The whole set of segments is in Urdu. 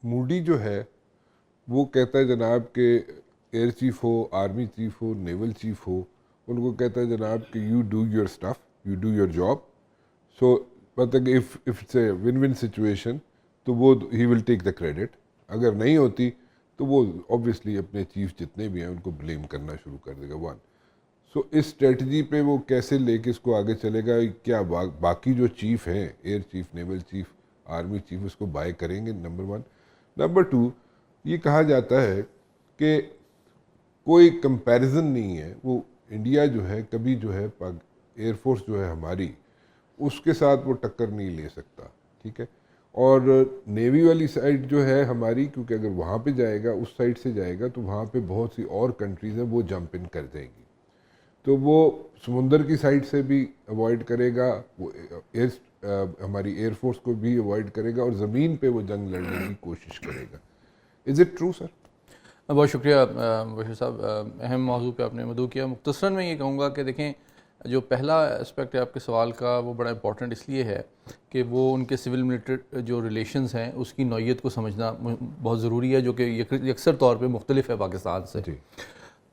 موڈی جو ہے وہ کہتا ہے جناب کہ ایئر چیف ہو، آرمی چیف ہو، نیول چیف ہو، ان کو کہتا ہے جناب کہ you do your stuff, you do your job. So مطلب if it's a one one situation تو وہ ہی ول ٹیک دا کریڈٹ. اگر نہیں ہوتی تو وہ اوبویسلی اپنے چیف جتنے بھی ہیں ان کو بلیم کرنا شروع کر دے گا. ون سو اس اسٹریٹجی پہ وہ کیسے لے کے اس کو آگے چلے گا؟ کیا باقی جو چیف ہیں، air chief, naval chief, army chief, اس کو بائی کریں گے؟ Number one. نمبر ٹو، یہ کہا جاتا ہے کہ کوئی کمپیریزن نہیں ہے. وہ انڈیا جو ہے کبھی جو ہے ایئر فورس جو ہے ہماری، اس کے ساتھ وہ ٹکر نہیں لے سکتا. ٹھیک ہے. اور نیوی والی سائڈ جو ہے ہماری، کیونکہ اگر وہاں پہ جائے گا، اس سائڈ سے جائے گا، تو وہاں پہ بہت سی اور کنٹریز ہیں وہ جمپ ان کر جائیں گی. تو وہ سمندر کی سائڈ سے بھی اوائڈ کرے گا، وہ ہماری ایئر فورس کو بھی اوائڈ کرے گا، اور زمین پہ وہ جنگ لڑنے کی کوشش کرے گا. از اٹ ٹرو سر؟ بہت شکریہ بشیر صاحب، اہم موضوع پہ آپ نے مدعو کیا. مختصراً میں یہ کہوں گا کہ دیکھیں، جو پہلا اسپیکٹ ہے آپ کے سوال کا وہ بڑا امپورٹنٹ اس لیے ہے کہ وہ ان کے سول ملٹری جو ریلیشنز ہیں اس کی نوعیت کو سمجھنا بہت ضروری ہے، جو کہ یکسر طور پہ مختلف ہے پاکستان سے.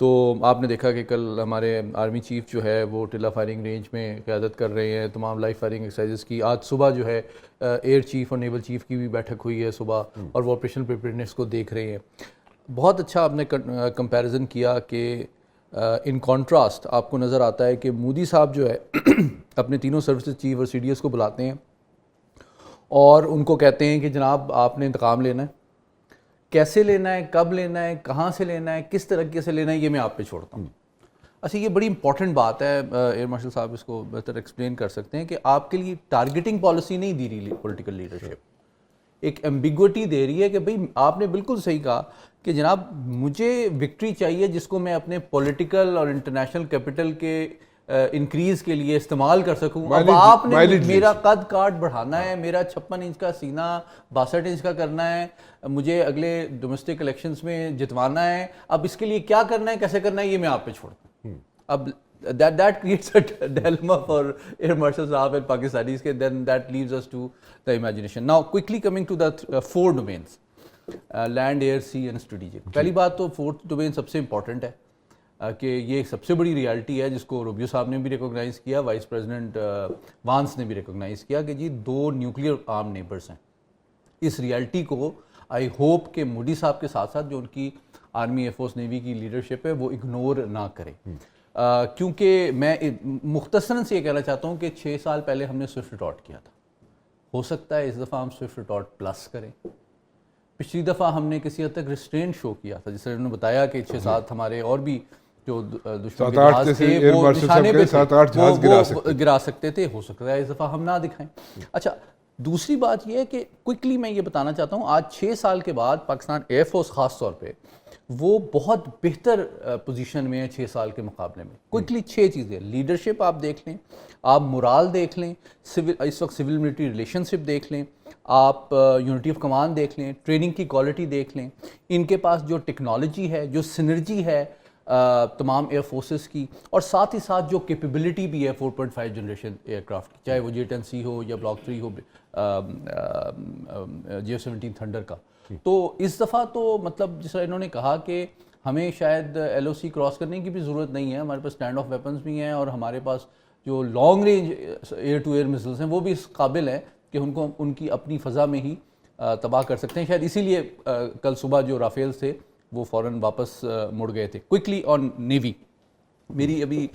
تو آپ نے دیکھا کہ کل ہمارے آرمی چیف جو ہے وہ ٹلہ فائرنگ رینج میں قیادت کر رہے ہیں تمام لائیو فائرنگ ایکسرسائزز کی. آج صبح جو ہے ایئر چیف اور نیول چیف کی بھی بیٹھک ہوئی ہے صبح، اور وہ آپریشنل پریپیئرنیس کو دیکھ رہے ہیں. بہت اچھا آپ نے کمپیریزن کیا کہ ان کانٹراسٹ آپ کو نظر آتا ہے کہ مودی صاحب جو ہے اپنے تینوں سروسز چیف اور سی ڈی ایس کو بلاتے ہیں اور ان کو کہتے ہیں کہ جناب آپ نے انتقام لینا ہے، کیسے لینا ہے، کب لینا ہے، کہاں سے لینا ہے، کس طریقے سے لینا ہے، یہ میں آپ پہ چھوڑتا ہوں. اچھا، یہ بڑی امپورٹنٹ بات ہے، ایئر مارشل صاحب اس کو بہتر ایکسپلین کر سکتے ہیں کہ آپ کے لیے ٹارگیٹنگ پالیسی نہیں دی رہی پولیٹیکل لیڈرشپ، ایک ایمبیگوٹی دے رہی ہے کہ بھئی آپ نے بالکل صحیح کہا کہ جناب مجھے وکٹری چاہیے جس کو میں اپنے پولیٹیکل اور انٹرنیشنل کیپٹل کے انکریز کے لیے استعمال کر سکوں. اب آپ نے میرا قد کاٹ بڑھانا ہے، میرا 56 انچ کا سینہ 62 انچ کا کرنا ہے، مجھے اگلے ڈومیسٹک الیکشنز میں جتوانا ہے. اب اس کے لیے کیا کرنا ہے، کیسے کرنا ہے، یہ میں آپ پہ چھوڑتا ہوں. اب that creates a dilemma for Air Marshal Saab and Pakistanis, then that leaves us to the imagination. Now quickly coming to the four domains, land, air, sea and strategic. پہلی بات تو فورتھ ڈومین سب سے امپورٹنٹ ہے کہ یہ ایک سب سے بڑی ریالٹی ہے جس کو روبیو صاحب نے بھی ریکوگنائز کیا، وائس پریزیڈنٹ وانس نے بھی ریکوگنائز کیا کہ جی دو نیوکلیئر آرم نیبرز ہیں. اس ریالٹی کو آئی ہوپ کہ مودی صاحب کے ساتھ ساتھ جو ان کی آرمی، ایئر فورس، نیوی کی لیڈرشپ ہے وہ اگنور نہ کرے. کیونکہ میں مختصراً سے یہ کہنا چاہتا ہوں کہ 6 سال پہلے ہم نے سوئفٹ ریٹارٹ کیا تھا، ہو سکتا ہے اس دفعہ ہم سوئفٹ ریٹارٹ پلس کریں. پچھلی دفعہ ہم نے کسی حد تک ریسٹرینٹ شو کیا تھا، جس طرح انہوں نے بتایا کہ 6-7 ہمارے اور بھی جو دشمن کے جہاز تھے وہ نشانے پہ تھے، وہ گرا سکتے تھے. ہو سکتا ہے اس دفعہ ہم نہ دکھائیں. اچھا، دوسری بات یہ ہے کہ کوئکلی میں یہ بتانا چاہتا ہوں، آج 6 سال کے بعد پاکستان ایئر فورس خاص طور پہ وہ بہت بہتر پوزیشن میں ہے 6 سال کے مقابلے میں. کوئکلی 6 چیزیں، لیڈرشپ آپ دیکھ لیں، آپ مورال دیکھ لیں، اس وقت سول ملٹری ریلیشن شپ دیکھ لیں، آپ یونٹی آف کمانڈ دیکھ لیں، ٹریننگ کی کوالٹی دیکھ لیں، ان کے پاس جو ٹیکنالوجی ہے، جو سنرجی ہے تمام ایئر فورسز کی، اور ساتھ ہی ساتھ جو کیپیبلٹی بھی ہے 4.5 جنریشن ایئر کرافٹ کی، چاہے وہ J-10C ہو یا بلاک 3 ہو J-17 تھنڈر کا. تو اس دفعہ تو مطلب جس طرح انہوں نے کہا کہ ہمیں شاید LOC کراس کرنے کی بھی ضرورت نہیں ہے، ہمارے پاس اسٹینڈ آف ویپنز بھی ہیں، اور ہمارے پاس جو long range air to air missiles ہیں وہ بھی اس قابل ہیں کہ ان کو ان کی اپنی فضا میں ہی تباہ کر سکتے ہیں. شاید اسی لیے کل صبح جو رافیل تھے وہ فوراً واپس مڑ گئے تھے. کوئکلی آن نیوی، میری ابھی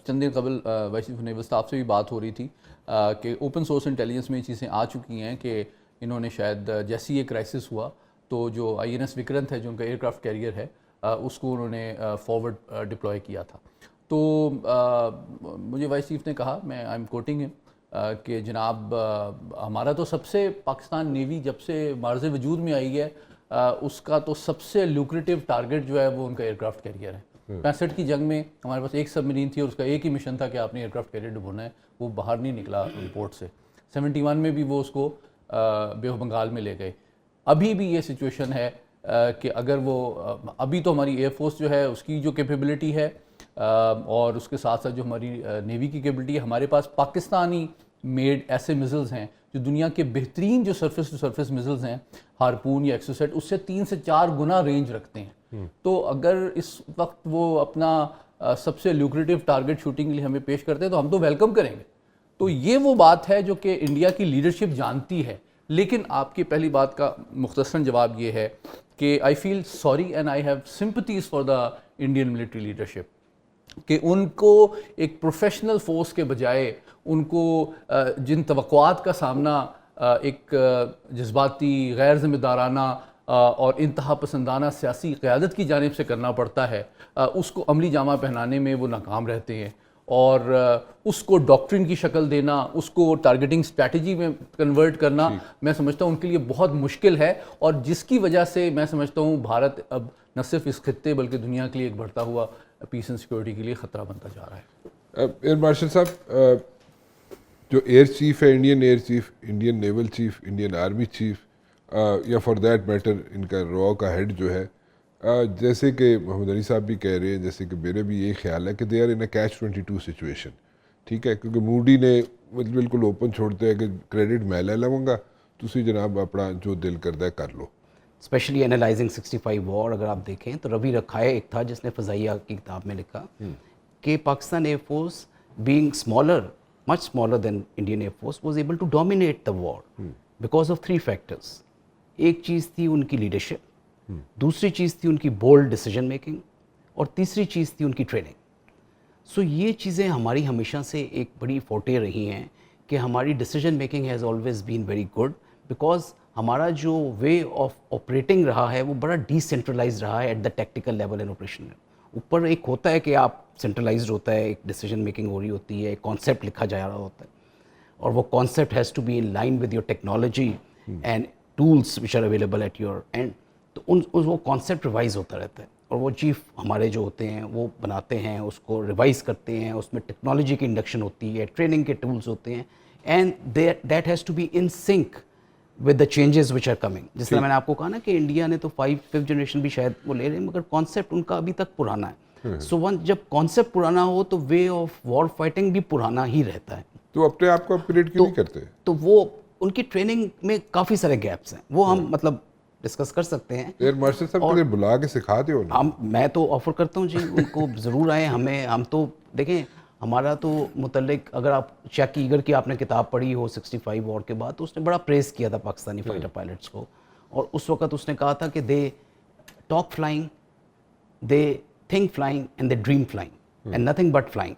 چند دن قبل وائس چیف نیول اسٹاف سے بھی بات ہو رہی تھی کہ اوپن سورس انٹیلیجنس میں یہ چیزیں آ چکی ہیں کہ انہوں نے شاید جیسی یہ کرائسس ہوا تو جو INS وکرنت ہے جو ان کا ایئر کرافٹ کیریئر ہے اس کو انہوں نے فارورڈ ڈپلوائے کیا تھا. تو مجھے وائس چیف نے کہا، میں آئی ایم کوٹنگ ہم، کہ جناب ہمارا تو سب سے پاکستان نیوی جب سے معرض وجود میں آئی ہے اس کا تو سب سے لوکریٹو ٹارگٹ جو ہے وہ ان کا ایئر کرافٹ کیریئر ہے. 65 کی جنگ میں ہمارے پاس ایک سب مرین تھی اور اس کا ایک ہی مشن تھا کہ آپ نے ایئر کرافٹ کیریئر ڈبونا ہے، وہ باہر نہیں نکلا پورٹ سے. 71 میں بھی وہ اس کو بے آف بنگال میں لے گئے. ابھی بھی یہ سچویشن ہے کہ اگر وہ ابھی تو ہماری ایئر فورس جو ہے اس کی جو کیپیبلٹی ہے اور اس کے ساتھ ساتھ جو ہماری نیوی کی کیپیبلٹی ہے، ہمارے پاس پاکستانی میڈ ایسے میزلز ہیں جو دنیا کے بہترین جو سرفیس ٹو سرفیس میزلز ہیں ہارپون یا ایکسوسیٹ اس سے 3 سے 4 گنا رینج رکھتے ہیں. تو اگر اس وقت وہ اپنا سب سے لیوکریٹو ٹارگٹ شوٹنگ کے لیے ہمیں پیش کرتے ہیں تو ہم تو ویلکم کریں گے. تو یہ وہ بات ہے جو کہ انڈیا کی لیڈرشپ جانتی ہے. لیکن آپ کی پہلی بات کا مختصراً جواب یہ ہے کہ I feel sorry and I have sympathies for the Indian military leadership کہ ان کو ایک پروفیشنل فورس کے بجائے ان کو جن توقعات کا سامنا ایک جذباتی غیر ذمہ دارانہ اور انتہا پسندانہ سیاسی قیادت کی جانب سے کرنا پڑتا ہے اس کو عملی جامہ پہنانے میں وہ ناکام رہتے ہیں. اور اس کو ڈاکٹرن کی شکل دینا, اس کو ٹارگیٹنگ اسٹریٹجی میں کنورٹ کرنا میں سمجھتا ہوں ان کے لیے بہت مشکل ہے, اور جس کی وجہ سے میں سمجھتا ہوں بھارت اب نہ صرف اس خطے بلکہ دنیا کے لیے ایک بڑھتا ہوا پیس اینڈ سیکورٹی کے لیے خطرہ بنتا جا رہا ہے. ایئر مارشل صاحب, جو ایئر چیف ہے, Indian air chief, Indian naval chief, Indian army chief, یا فار دیٹ میٹر ان کا را کا ہیڈ جو ہے, جیسے کہ محمد علی صاحب بھی کہہ رہے ہیں, جیسے کہ میرے بھی یہی خیال ہے کہ they are in a catch 22 situation. ٹھیک ہے, کیونکہ موڈی نے بالکل اوپن چھوڑتے ہیں کہ کریڈٹ میں لے لوں گا, تسی جناب اپنا جو دل کرتا ہے کر لو. اسپیشلی اینالائزنگ 65 وار اگر آپ دیکھیں تو روی رکھائے ایک تھا جس نے فضائیہ کی کتاب میں لکھا کہ Pakistan Air Force being smaller much smaller than Indian Air Force was able to dominate the war because of 3 factors. ایک چیز تھی ان کی لیڈرشپ, دوسری چیز تھی ان کی بولڈ ڈیسیجن میکنگ, اور تیسری چیز تھی ان کی ٹریننگ. سو یہ چیزیں ہماری ہمیشہ سے ایک بڑی فورٹے رہی ہیں کہ ہماری decision making has always been very good, because ہمارا جو وے آف آپریٹنگ رہا ہے وہ بڑا ڈی سینٹرلائز رہا ہے at the tactical level and operation. اوپر ایک ہوتا ہے کہ آپ سینٹرلائزڈ ہوتا ہے, ایک ڈیسیجن میکنگ ہو رہی ہوتی ہے, ایک کانسیپٹ لکھا جا رہا ہوتا ہے, اور وہ concept has to be in line with your technology and tools which are available at your end. تو وہ کانسیپٹ ریوائز ہوتا رہتا ہے, اور وہ چیف ہمارے جو ہوتے ہیں وہ بناتے ہیں, اس کو ریوائز کرتے ہیں, اس میں ٹیکنالوجی کی انڈکشن ہوتی ہے, ٹریننگ کے ٹولس ہوتے ہیں, and that has to be in sync with the changes which are coming. جس طرح میں نے آپ کو کہا نا کہ انڈیا نے تو 5th جنریشن بھی شاید وہ لے رہے ہیں, مگر کانسیپٹ ان کا ابھی تک پرانا ہے. سو جب کانسیپٹ پرانا ہو تو وے آف وار فائٹنگ بھی پرانا ہی رہتا ہے. تو اپنے آپ کو اپگریڈ کیوں نہیں کرتے؟ تو وہ ان کی ٹریننگ میں کافی سارے گیپس ہیں, وہ ہم مطلب ڈسکس کر سکتے ہیں. ایئر مارشل صاحب کو بلا کے سکھا دے نا. میں تو آفر کرتا ہوں جی ان کو ضرور آئیں. ہم تو دیکھیں ہمارا تو متعلق, اگر آپ چیک ایگر کی آپ نے کتاب پڑھی ہو 65 وار کے بعد, تو اس نے بڑا پریز کیا تھا پاکستانی فائٹر پائلٹس کو, اور اس وقت اس نے کہا تھا کہ they talk flying, they think flying and they dream flying and nothing but flying.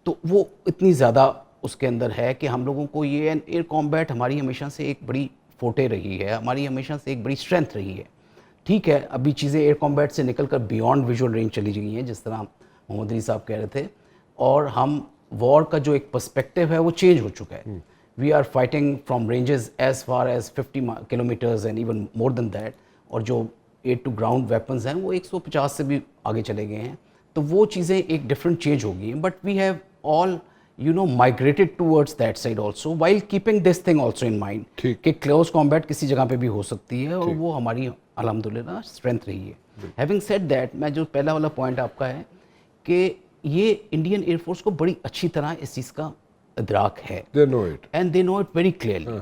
تو وہ اتنی زیادہ اس کے اندر ہے کہ ہم لوگوں کو یہ ایئر کامبیٹ ہماری ہمیشہ سے ایک بڑی فورٹے رہی ہے, ہماری ہمیشہ سے ایک بڑی اسٹرینتھ رہی ہے. ٹھیک ہے, ابھی چیزیں ایئر کامبیٹ سے نکل کر بیونڈ ویژول رینج چلی گئی ہیں جس طرح محمد علی صاحب کہہ رہے تھے, اور ہم وار کا جو ایک پرسپیکٹیو ہے وہ چینج ہو چکا ہے. We are fighting from ranges as far as 50 kilometres and even more than that, اور جو ایئر ٹو گراؤنڈ ویپنز ہیں وہ 150 سے بھی آگے چلے گئے ہیں. تو وہ چیزیں ایک ڈفرینٹ چینج ہو گئی ہیں, but we have all migrated towards that side also while keeping this thing also in mind کہ close combat کسی جگہ پہ بھی ہو سکتی ہے, اور وہ ہماری الحمدللہ اسٹرینتھ رہی ہے. having said that, میں جو پہلا والا پوائنٹ آپ کا ہے کہ یہ انڈین ایئر فورس کو بڑی اچھی طرح اس چیز کا ادراک ہے, they know it and they know it very clearly.